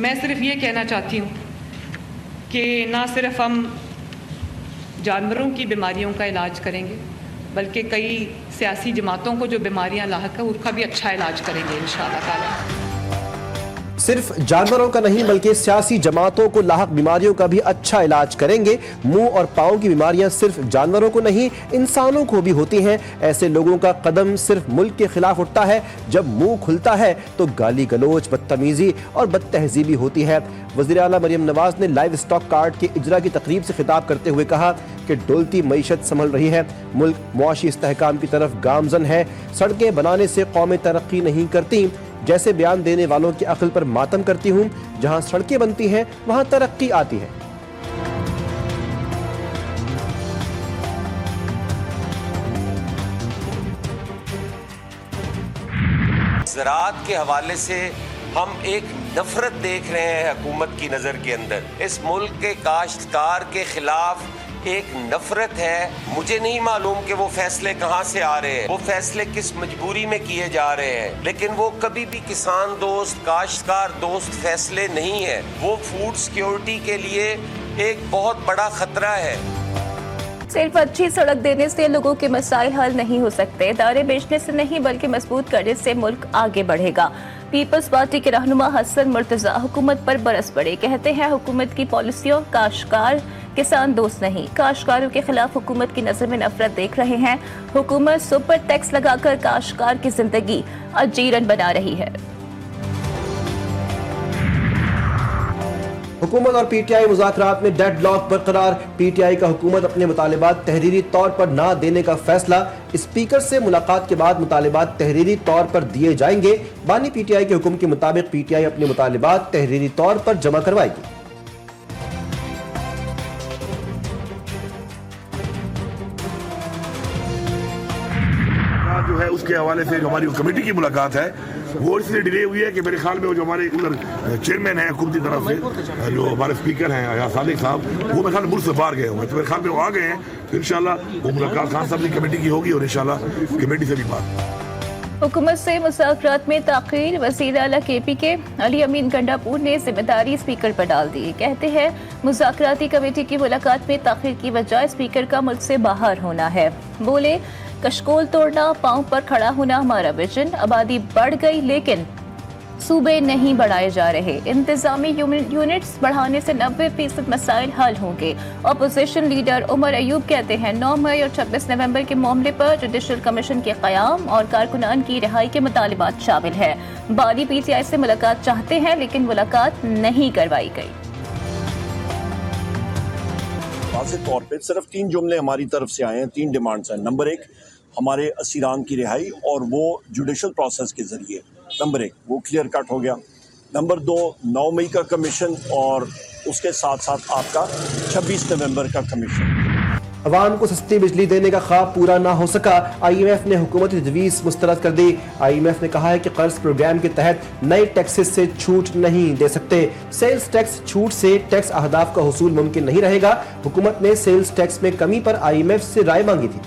तो मैं सिर्फ ये कहना चाहती हूँ कि ना सिर्फ हम जानवरों की बीमारियों का इलाज करेंगे बल्कि कई सियासी जमातों को जो बीमारियां लाहक है उसका भी अच्छा इलाज करेंगे इंशाअल्लाह ताला। सिर्फ जानवरों का नहीं बल्कि सियासी जमातों को लाहक बीमारियों का भी अच्छा इलाज करेंगे। मुंह और पाँव की बीमारियां सिर्फ जानवरों को नहीं इंसानों को भी होती हैं। ऐसे लोगों का कदम सिर्फ मुल्क के खिलाफ उठता है जब मुंह खुलता है तो गाली गलोच, बदतमीजी और बदतहजीबी होती है। वज़ीर आला मरियम नवाज ने लाइव स्टॉक कार्ड के इजरा की तकरीब से खिताब करते हुए कहा कि डोलती मईशत संभल रही है, मुल्क मुआशी इस्तेहकाम की तरफ गामजन है। सड़कें बनाने से कौमें तरक्की नहीं करती, जैसे बयान देने वालों की अक्ल पर मातम करती हूँ। जहाँ सड़कें बनती हैं वहाँ तरक्की आती है। ज़राअत के हवाले से हम एक नफरत देख रहे हैं हुकूमत की नज़र के अंदर। इस मुल्क के काश्तकार के खिलाफ एक नफरत है। मुझे नहीं मालूम कि वो फैसले कहाँ से आ रहे हैं, वो फैसले किस मजबूरी में किए जा रहे हैं, लेकिन वो कभी भी किसान दोस्त, काश्तकार दोस्त फैसले नहीं है। वो फूड सिक्योरिटी के लिए एक बहुत बड़ा खतरा है। सिर्फ अच्छी सड़क देने से लोगों के मसाइल हल नहीं हो सकते। दायरे बेचने से नहीं बल्कि मजबूत करने से मुल्क आगे बढ़ेगा। पीपल्स पार्टी के रहनुमा हसन मुर्तजा हुकूमत पर बरस पड़े, कहते हैं हुकूमत की पॉलिसियों काश्तकार किसान दोस्त नहीं। काश्तकारों के खिलाफ हुकूमत की नजर में नफरत देख रहे हैं। हुकूमत सुपर टैक्स लगाकर काश्तकार की जिंदगी अजीरन बना रही है। हुकूमत और पीटीआई मुज़ाकरात में डेडलॉक बरकरार। पीटीआई का हुकूमत अपने मुतालिबात तहरीरी तौर पर ना देने का फैसला। स्पीकर से मुलाकात के बाद मुतालिबात तहरीरी तौर पर दिए जाएंगे। बानी पीटीआई के हुक्म के मुताबिक पीटीआई अपने मुतालिबात तहरीरी तौर पर जमा करवाएगी। जो है उसके हवाले से जो हमारी कमेटी की मुलाकात है वो इसलिए डिले हुई है कि मेरे ख्याल में वो जो हमारे उधर चेयरमैन हैं हुकूमती तरफ से, जो हमारे स्पीकर हैं या सादिक साहब, वो मेरे ख्याल में मुल्क से बाहर गए होंगे, तो मेरे ख्याल में वो आ गए हैं। तो इंशाल्लाह वो मुलाकात खान साहब की कमेटी की होगी और इंशाल्लाह कमेटी से भी बात। हुकूमत से मुज़ाकरात में ताख़ीर। वज़ीर आला केपी के अली अमीन गंडापुर ने जिम्मेदारी स्पीकर पर डाल दी। कहते हैं मुज़ाकराती कमेटी की मुलाकात में ताख़ीर की वजह स्पीकर का मुल्क से बाहर होना है। बोले कशकोल तोड़ना, पांव पर खड़ा होना हमारा विजन। आबादी बढ़ गई लेकिन सूबे नहीं बढ़ाए जा रहे। इंतजामी यूनिट्स बढ़ाने से 90% मसाइल हल होंगे। अपोजिशन लीडर उमर अयूब कहते हैं 9 मई और 26 नवंबर के मामले पर जुडिशल कमीशन के क़याम और कारकुनान की रिहाई के मुतालिबात शामिल है। बानी पीटीआई से मुलाकात चाहते हैं लेकिन मुलाकात नहीं करवाई गई। वाज़ेह तौर पे सिर्फ 3 जुमले हमारी तरफ से आए हैं, 3 डिमांड्स हैं। नंबर 1 हमारे असीरान की रिहाई और वो जुडिशल प्रोसेस के ज़रिए। नंबर 1 वो क्लियर कट हो गया। नंबर 2 9 मई का कमीशन और उसके साथ साथ आपका 26 नवंबर का कमीशन। अवाम को सस्ती बिजली देने का ख्वाब पूरा ना हो सका। IMF ने हुकूमती तजवीज़ मुस्तरद कर दी। IMF ने कहा है कि कर्ज प्रोग्राम के तहत नए टैक्सेस से छूट नहीं दे सकते। सेल्स टैक्स छूट से टैक्स अहदाफ का हुसूल मुमकिन नहीं रहेगा। हुकूमत ने सेल्स टैक्स में कमी पर IMF से राय मांगी थी।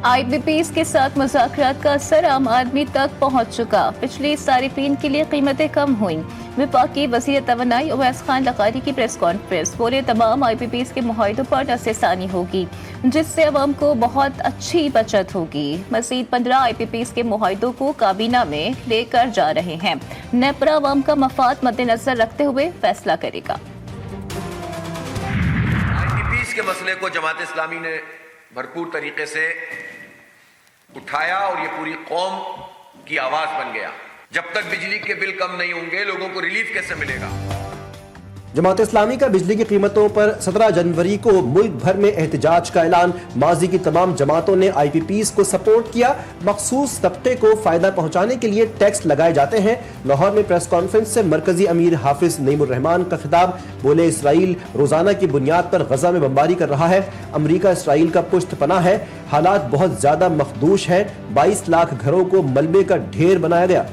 IPPs के साथ मुज़ाकरात का असर आम आदमी तक पहुँच चुका। पिछली सारिफीन के लिए कीमतें कम हुई। वफाकी वज़ीर तवानाई उवैस खान लखारी की प्रेस कॉन्फ्रेंस। बोले तमाम IPPs के मुआहिदों पर नज़रसानी होगी जिससे अवाम को बहुत अच्छी बचत होगी। मज़ीद 15 IPPs के मुआहिदों को काबीना में लेकर जा रहे हैं। नेपरा अवाम का मफाद मद्देनजर रखते हुए फैसला करेगा। IPPs के मसले को जमात इस्लामी ने भरपूर तरीके से उठाया और ये पूरी कौम की आवाज बन गया। जब तक बिजली के बिल कम नहीं होंगे लोगों को रिलीफ कैसे मिलेगा। जमात इस्लामी का बिजली की कीमतों पर 17 जनवरी को मुल्क भर में एहतजाज का ऐलान। माजी की तमाम जमातों ने IPPs को सपोर्ट किया। मखसूस तबके को फायदा पहुंचाने के लिए टैक्स लगाए जाते हैं। लाहौर में प्रेस कॉन्फ्रेंस से मरकजी अमीर हाफिज नईमुर रहमान का खिताब। बोले इसराइल रोजाना की बुनियाद पर गजा में बमबारी कर रहा है। अमरीका इसराइल का पुश्त पनाह है। हालात बहुत ज्यादा मखदूश है। 22 लाख घरों को मलबे का ढेर बनाया गया।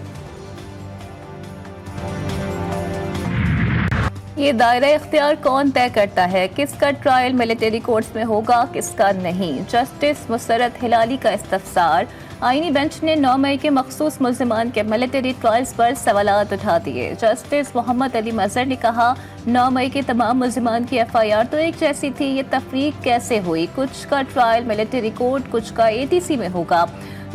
ये दायरा इख्तियार कौन तय करता है? किसका ट्रायल मिलिट्री कोर्ट्स में होगा, किसका नहीं? जस्टिस मुसरत हिलाली का इस्तफसार। आईनी बेंच ने 9 मई के मखसूस मुल्ज़िमान के मिलिट्री ट्रायल्स पर सवालात उठा दिए। जस्टिस मोहम्मद अली मजहर ने कहा, 9 मई के तमाम मुल्ज़िमान की FIR तो एक जैसी थी, ये तफरीक कैसे हुई? कुछ का ट्रायल मिलिट्री कोर्ट, कुछ का ATC में होगा।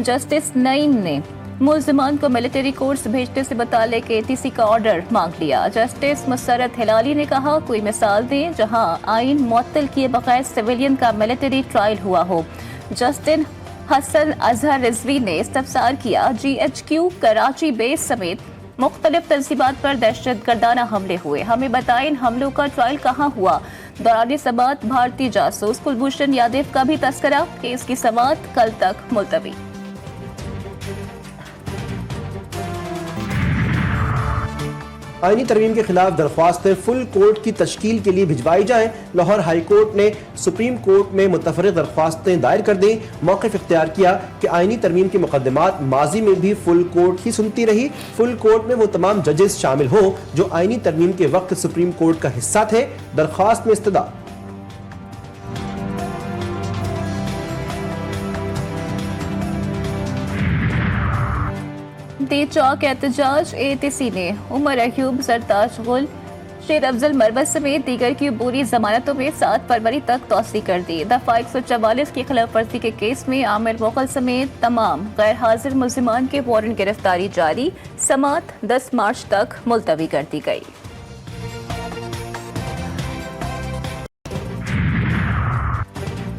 जस्टिस नईम ने मुल्ज़िमान को मिलिट्री कोर्ट्स भेजने से मुतालिक ATC का ऑर्डर मांग लिया। जस्टिस मुसरत हिलाली ने कहा, कोई मिसाल दें जहां आइन मुअत्तल किए बगैर सिविलियन का मिलिट्री ट्रायल हुआ हो। जस्टिस हसन अजहर रिजवी ने इस्तफसार किया, GHQ कराची बेस समेत मुख्तलिफ तंसीबात पर दहशतगर्दाना हमले हुए, हमें बताएं इन हमलों का ट्रायल कहाँ हुआ। दौरान समाअत भारतीय जासूस कुलभूषण यादव का भी तस्करा, केस की समाअत कल तक मुलतवी। आईनी तरमीम के खिलाफ दरख्वास्तें फुल कोर्ट की तश्कील के लिए भिजवाई जाएं। लाहौर हाई कोर्ट ने सुप्रीम कोर्ट में मुतफर्रिक दरख्वास्तें दायर कर दी। मौक़िफ़ इख्तियार किया कि आईनी तरमीम के मुकदमात माजी में भी फुल कोर्ट ही सुनती रही। फुल कोर्ट में वो तमाम जजेस शामिल हों जो आईनी तरमीम के वक्त सुप्रीम कोर्ट का हिस्सा थे। दरख्वास्त में इस्तदा चौक एहतजाज ATC ने उमर अयूब, सरताज गुल, शेर अफजल मरवत समेत दीगर की अबूरी जमानतों में 7 फरवरी तक तौसी कर दी। दफा 144 की खिलाफ वर्जी के केस में आमिर मुगल समेत तमाम गैर हाजिर मुल्ज़िमान के वारंट गिरफ्तारी जारी। समाअत 10 मार्च तक मुलतवी कर दी गई।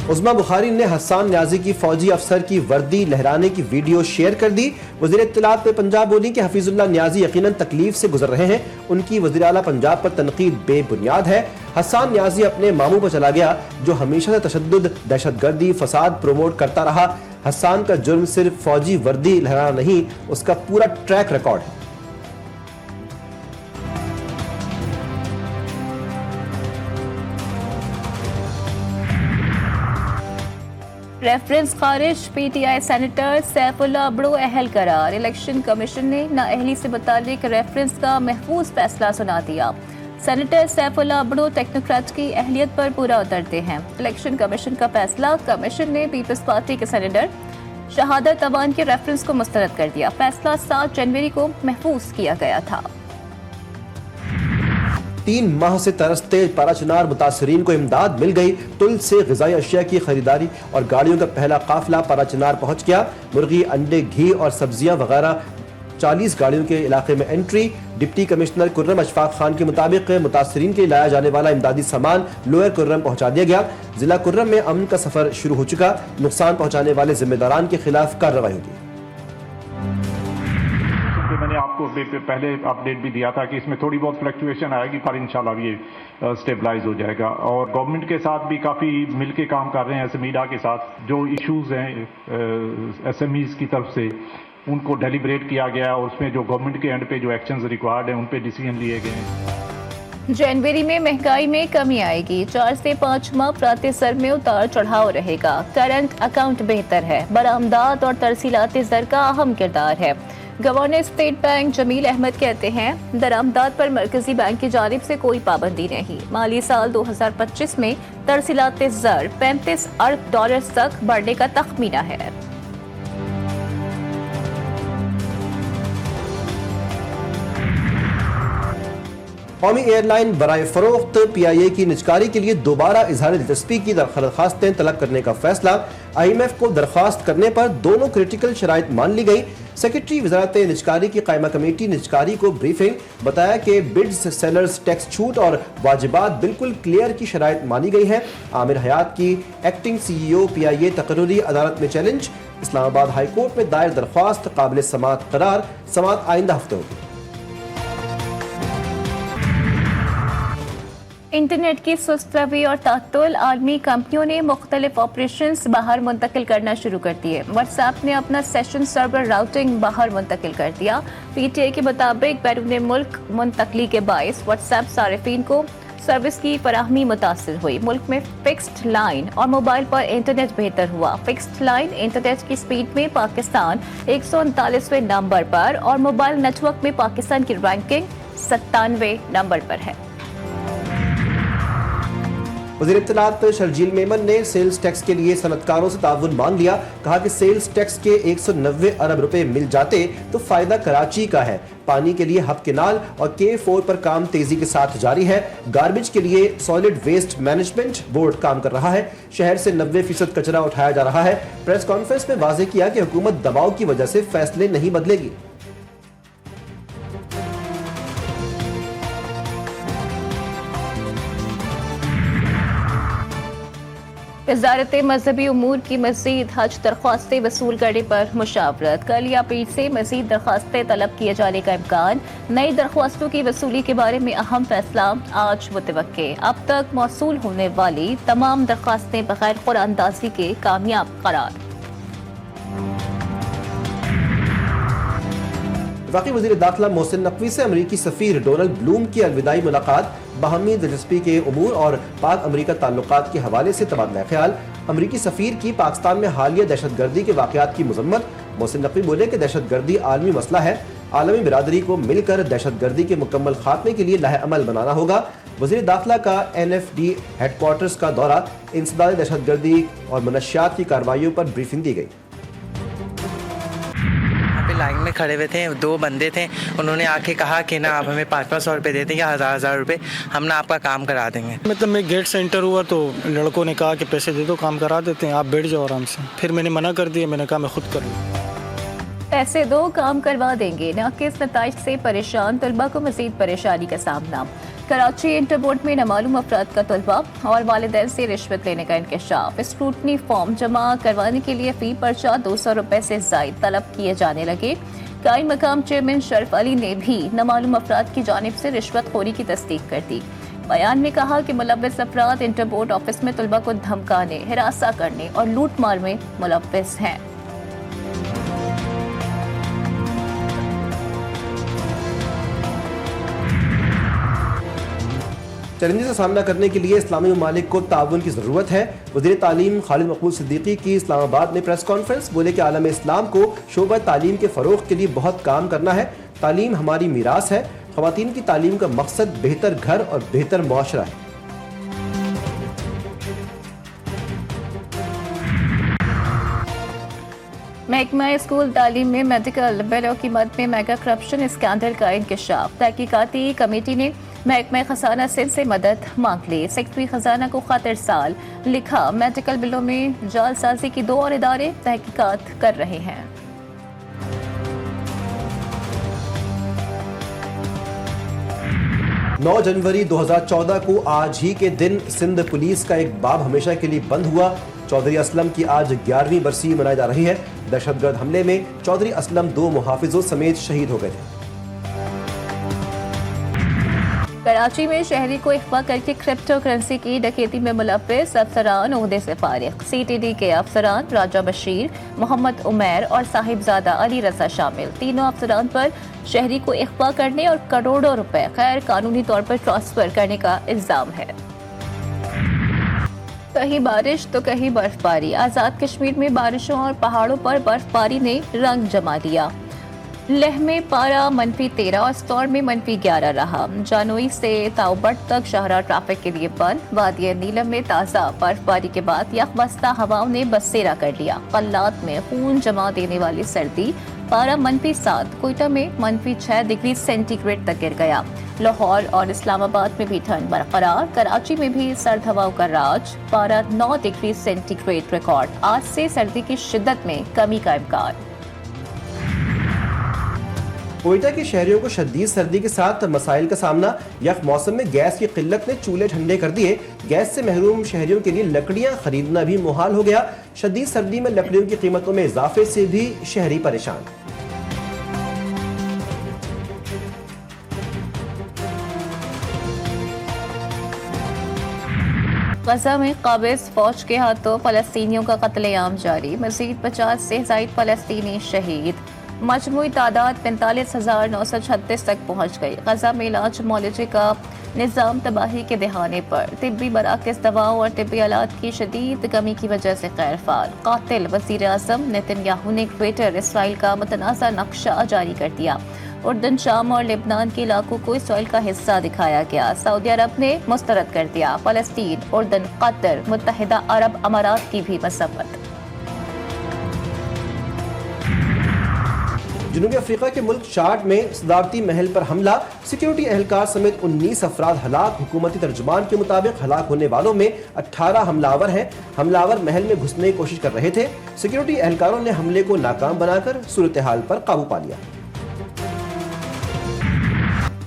उस्मा बुखारी ने हसन न्याजी की फौजी अफसर की वर्दी लहराने की वीडियो शेयर कर दी। वज़ीर इत्तलात पे पंजाब बोली कि हफीजुल्लाह न्याजी यकीनन तकलीफ से गुजर रहे हैं, उनकी वज़ीर आला पंजाब पर तनकीद बेबुनियाद है। हसन न्याजी अपने मामू पर चला गया जो हमेशा से तशद्दुद, दहशतगर्दी, फसाद प्रमोट करता रहा। हसन का जुर्म सिर्फ फौजी वर्दी लहराना नहीं, उसका पूरा ट्रैक रिकॉर्ड है। रेफरेंस खारिज, PTI सेनेटर सैफुल्लाह अबड़ो अहल करार। इलेक्शन कमीशन ने नाअहली से मुतालिक रेफरेंस का महफूज फैसला सुना दिया। सेनेटर सैफुल्लाह अबड़ो टेक्नोक्रेट की अहलियत पर पूरा उतरते हैं। इलेक्शन कमीशन का फैसला, कमीशन ने पीपल्स पार्टी के सेनेटर शहादत अवान के रेफरेंस को मुस्तरद कर दिया। फैसला 7 जनवरी को महफूज किया गया था। 3 माह से तरसते पाराचनार मुतासरीन को इमदाद मिल गई। तुल से ग़िज़ाई अशिया की खरीदारी और गाड़ियों का पहला काफिला पाराचनार पहुंच गया। मुर्गी, अंडे, घी और सब्जियां वगैरह 40 गाड़ियों के इलाके में entry. Deputy commissioner Kurram Ashfaq Khan के मुताबिक मुतासरीन के लिए लाया जाने वाला इमदादी सामान लोअर कुर्रम पहुंचा दिया गया। जिला कुर्रम में अमन का सफर शुरू हो चुका। नुकसान पहुंचाने वाले जिम्मेदारान के खिलाफ कार्रवाई होगी। मैंने आपको पहले अपडेट भी दिया था कि इसमें थोड़ी बहुत फ्लक्चुएशन आएगी, पर इंशाल्लाह ये स्टेबलाइज हो जाएगा। और गवर्नमेंट के साथ भी काफ़ी मिल के काम कर रहे हैं। SMEDA के साथ जो इश्यूज़ हैं SMEs की तरफ से, उनको डेलिब्रेट किया गया और उसमें जो गवर्नमेंट के एंड पे जो एक्शंस रिक्वायर्ड हैं उन पे डिसीजन लिए गए हैं। जनवरी में महंगाई में कमी आएगी। 4 से 5 माह प्रातः सर में उतार चढ़ाव रहेगा। करंट अकाउंट बेहतर है। बरामदात और तरसीलात ज़र का अहम किरदार है। Governor state bank Jameel Ahmed कहते हैं, दरामदात पर मरकजी बैंक की जानिब से कोई पाबंदी नहीं। माली साल 2025 में तरसीलात ज़र $35 अरब तक बढ़ने का तखमीना है। कौमी एयरलाइन बराए फरोख्त PIA की निजकारी के लिए दोबारा इजहार दिलचस्पी की दरख्वास्तें तलब करने का फैसला। IMF को दरख्वास्त करने पर दोनों क्रिटिकल शराइत मान ली गई। सेक्रेटरी वजारत निजकारी की कायमा कमेटी निजकारी को ब्रीफिंग, बताया कि बिड्स, सेलर्स, टैक्स छूट और वाजिबात बिल्कुल क्लियर की शराइत मानी गई है। आमिर हयात की एक्टिंग CEO PIA तकर्री अदालत में चैलेंज। इस्लामाबाद हाई कोर्ट में दायर दरख्वास्त काबिल समाअत करार। समाअत आइंदा हफ्ते होगी। इंटरनेट की सुस्त रवी और तातुल, आलमी कंपनियों ने मुख्तलिफ ऑपरेशंस बाहर मुंतकिल करना शुरू कर दिए। व्हाट्सएप ने अपना सेशन सर्वर राउटिंग बाहर मुंतकिल कर दिया। PTI के मुताबिक बैरून मुल्क मुंतकली के बायस व्हाट्सएप सारिफीन को सर्विस की फराहमी मुतासिर हुई। मुल्क में फिक्स्ड लाइन और मोबाइल पर इंटरनेट बेहतर हुआ। फिक्स्ड लाइन इंटरनेट की स्पीड में पाकिस्तान 139वें नंबर पर और मोबाइल नेटवर्क में पाकिस्तान की रैंकिंग 97वें नंबर पर है। वज़ीर इत्तलात शर्जील मेमन ने सेल्स टैक्स के लिए सनतकारों से ताउन मांग लिया। कहा कि सेल्स टैक्स के 190 अरब रुपए मिल जाते तो फायदा कराची का है। पानी के लिए हब केनाल और K4 पर काम तेजी के साथ जारी है। गार्बेज के लिए सॉलिड वेस्ट मैनेजमेंट बोर्ड काम कर रहा है। शहर से 90% कचरा उठाया जा रहा है। प्रेस कॉन्फ्रेंस में वाज़ेह किया कि हुकूमत दबाव की वजह से फैसले नहीं बदलेगी। वज़ारत मजहबी उमूर की मज़ीद हज दरख्वास्तें वसूल करने पर मुशावरत। कल या पीर से मज़ीद दरख्वास्तें तलब किए जाने का इम्कान। नई दरख्वास्तों की वसूली के बारे में अहम फैसला आज मुतवक्के। अब तक मौसूल होने वाली तमाम दरख्वास्तें बगैर कुरानदाजी के कामयाब करार। वफाकी वज़ीर दाखिला मोहसिन नकवी से अमरीकी सफ़ीर डोनाल्ड ब्लूम की अलविदाई मुलाकात। बाहमी दिलचस्पी के उमूर और पाक अमरीका ताल्लुकात के हवाले से तबादला ख्याल। अमरीकी सफ़ीर की पाकिस्तान में हालिया दहशतगर्दी के वाक़यात की मज़म्मत। मोहसिन नकवी बोले कि दहशतगर्दी आलमी मसला है। आलमी बिरादरी को मिलकर दहशतगर्दी के मुकम्मल खात्मे के लिए लाहे अमल बनाना होगा। वज़ीर दाखिला का NFD हेडक्वार्टर्स का दौरा। इंसदाद दहशतगर्दी और मनशियात की कार्रवाइयों पर ब्रीफिंग दी गई। लाइन में खड़े हुए थे, दो बंदे थे, उन्होंने आके कहा कि ना आप हमें 500-500 रुपये दे दें या 1000-1000 रुपये, हम ना आपका काम करा देंगे। मतलब मैं गेट से एंटर हुआ तो लड़कों ने कहा कि पैसे दे दो, काम करा देते हैं, आप बैठ जाओ आराम से। फिर मैंने मना कर दिया, मैंने कहा मैं खुद कर लूँ। पैसे दो, काम करवा देंगे। नाकिस नताइज से परेशान तलबा को मजीद परेशानी का सामना। कराची इंटर बोर्ड में नामालूम अफराद का तलबा और वालिदैन से रिश्वत लेने का इंकशाफ। स्क्रूटनी फॉर्म जमा करवाने के लिए फी पर्चा 200 रुपए से जायद तलब किए जाने लगे। कायम मकाम चेयरमैन शरफ अली ने भी नामालूम अफराद की जानिब से रिश्वत खोरी की तस्दीक कर दी। बयान में कहा कि मुलव्विस अफराद इंटर बोर्ड ऑफिस में तलबा को धमकाने, हिरासा करने और लूट मार में मुलव्विस हैं। चैलेंजेस का सामना करने के लिए इस्लामी ममालिक को ताउन की ज़रूरत है। वज़ीर तालीम खालिद मकबूल सिद्दीकी की इस्लामाबाद में प्रेस कॉन्फ्रेंस। बोले कि आलम इस्लाम को शोबा तालीम के फ़रोग़ के लिए बहुत काम करना है। तालीम हमारी मीरास है। ख़वातीन की तालीम का मकसद बेहतर घर और बेहतर मुआशरा है। महकमा स्कूल तालीम में मेडिकल बिलों की मद में मेगा करप्शन स्कैंडल का इंकशाफ। तहकीकाती कमेटी ने महकमा खजाना सिंध से मदद मांग ली। सेक्रेटरी खजाना को खत इरसाल। लिखा, मेडिकल बिलों में जालसाजी की 2 और इदारे तहकीकात कर रहे हैं। 9 जनवरी 2014 को आज ही के दिन सिंध पुलिस का एक बाब हमेशा के लिए बंद हुआ। चौधरी असलम की आज 11वीं बरसी मनाई जा रही है। दहशतगर्द हमले में चौधरी असलम 2 मुहाफिजों समेत शहीद हो गए थे। कराची में शहरी को अगवा करके क्रिप्टो करेंसी की डकैती में मुलव्विस अफसरान ओहदे से फारिग। CTD के अफसरान राजा बशीर, मोहम्मद उमैर और साहिबजादा अली रजा शामिल। तीनों अफसरान पर शहरी को अगवा करने और करोड़ों रुपए गैर कानूनी तौर पर ट्रांसफर करने का इल्जाम है। कहीं बारिश तो कहीं बर्फबारी। आज़ाद कश्मीर में बारिशों और पहाड़ों पर बर्फबारी ने रंग जमा दिया। लेह में पारा -13 और स्टोर में -11 रहा। जानोई से ताउबट तक शहरा ट्रैफिक के लिए बंद। वादिया नीलम में ताज़ा बर्फबारी के बाद यकबस्ता हवाओं ने बसेरा कर लिया। कल्लात में खून जमा देने वाली सर्दी। पारा -7, कोयटा में -6 डिग्री सेंटीग्रेड तक गिर गया। लाहौर और इस्लामाबाद में भी ठंड बरकरार। कराची में भी सर्द हवाओं का राज। पारा 9 डिग्री सेंटीग्रेड रिकॉर्ड। आज से सर्दी की शिद्दत में कमी का इम्कान। कोयटा के शहरियों को शदीद सर्दी के साथ मसाइल का सामना। यक मौसम में गैस की किल्लत ने चूल्हे ठंडे कर दिए। गैस से महरूम शहरियों के लिए लकड़ियां खरीदना भी मुहाल हो गया। शदीद सर्दी में लकड़ियों की कीमतों में इजाफे से भी शहरी परेशान। गजा में काबिज फौज के हाथों फलस्तीनियों का कत्लेआम जारी। मजीद 50 से ज़ायद फलस्तीनी शहीद। मजमूई तादाद 45,936 तक पहुँच गई। गजा में इलाज मुआलजे का निज़ाम तबाही के दहाने पर। तिब्बी मराकज़ दवाओं और तिब्बी आलात की शदीद कमी की वजह से गैर फाल। कातिल वज़ीर आज़म नेतन्याहू ने ग्रेटर इसराइल का मुतनाज़ा नक्शा जारी कर दिया। उर्दन, शाम और लेबनान के इलाकों को इसराइल का हिस्सा दिखाया गया। सऊदी अरब ने मुस्तरद कर दिया। फलस्तीन, उर्दन, कतर, मुत्तहिदा अरब अमारात की भी मसम्मत। जनूबी अफ्रीका के मुल्क चाड में सदारती महल पर हमला, सिक्योरिटी एहलकार समेत 19 अफराद हलाक। हुकूमती तर्जुमान के मुताबिक हलाक होने वालों में 18 हमलावर हैं। हमलावर महल में घुसने की कोशिश कर रहे थे। सिक्योरिटी एहलकारों ने हमले को नाकाम बनाकर सूरत हाल पर काबू पा लिया।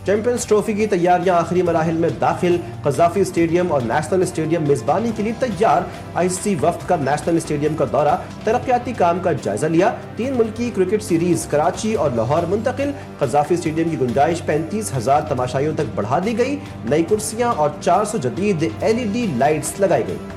चैंपियंस ट्रॉफी की तैयारियां आखिरी मराहिल में दाखिल। कज़ाफी स्टेडियम और नेशनल स्टेडियम मेजबानी के लिए तैयार। ICC वफ्द का नेशनल स्टेडियम का दौरा, तरक्याती काम का जायजा लिया। 3 मुल्की क्रिकेट सीरीज कराची और लाहौर मुंतकिल। कज़ाफी स्टेडियम की गुंजाइश 35,000 तमाशाइयों तक बढ़ा दी गई। नई कुर्सियां और 400 जदीद LED लाइट्स लगाई गई।